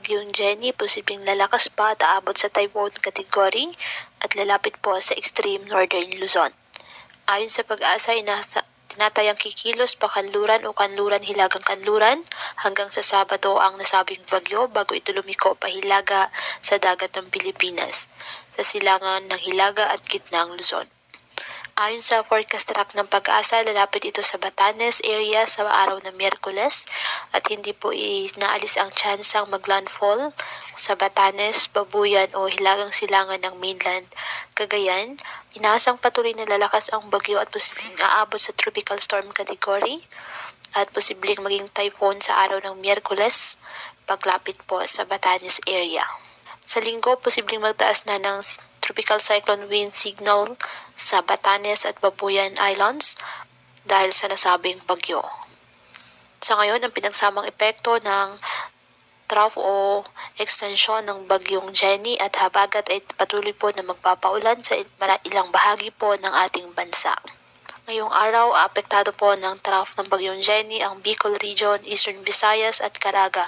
bagyong Jenny posibleng lalakas pa at aabot sa typhoon category at lalapit po sa extreme northern Luzon. Ayon sa pag-asa, tinatayang kikilos pa kanluran o kanluran hilagang kanluran hanggang sa Sabado ang nasabing bagyo bago ito lumiko pa hilaga sa dagat ng Pilipinas, sa silangan ng Hilaga at gitnang Luzon. Ayon sa forecast track ng pag-asa, lalapit ito sa Batanes area sa araw ng Miyerkules at hindi po inaalis ang tsansang maglandfall sa Batanes, Babuyan o hilagang silangan ng mainland. Cagayan, inaasang patuloy na lalakas ang bagyo at posibleng aabot sa tropical storm category at posibleng maging typhoon sa araw ng Miyerkules paglapit po sa Batanes area. Sa linggo, posibleng magtaas na ng tropical cyclone wind signal sa Batanes at Babuyan Islands dahil sa nasabing bagyo. Sa ngayon, ang pinagsamang epekto ng trough o extension ng bagyong Jenny at habagat ay patuloy po na magpapaulan sa ilang bahagi po ng ating bansa. Ngayong araw, apektado po ng trough ng bagyong Jenny ang Bicol Region, Eastern Visayas at Caraga.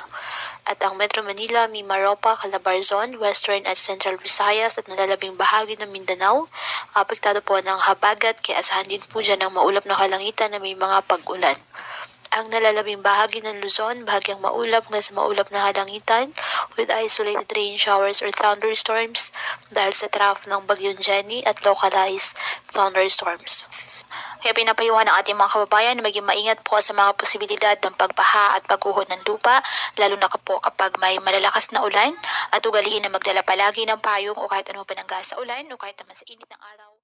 At ang Metro Manila, Mimaropa, Calabarzon, Western at Central Visayas at nalalabing bahagi ng Mindanao. Apektado po ng habagat kaya asahan din po dyan ang maulap na kalangitan na may mga pag-ulan. Ang nalalabing bahagi ng Luzon, bahagyang maulap na sa maulap na halangitan with isolated rain showers or thunderstorms dahil sa trough ng bagyong Jenny at localized thunderstorms. Kaya pinapayuhan ng ating mga kababayan na maging maingat po sa mga posibilidad ng pagbaha at pagguho ng lupa, lalo na po kapag may malalakas na ulan at ugaliin na magdala palagi ng payong o kahit anong panangga sa ulan o kahit naman sa init ng araw.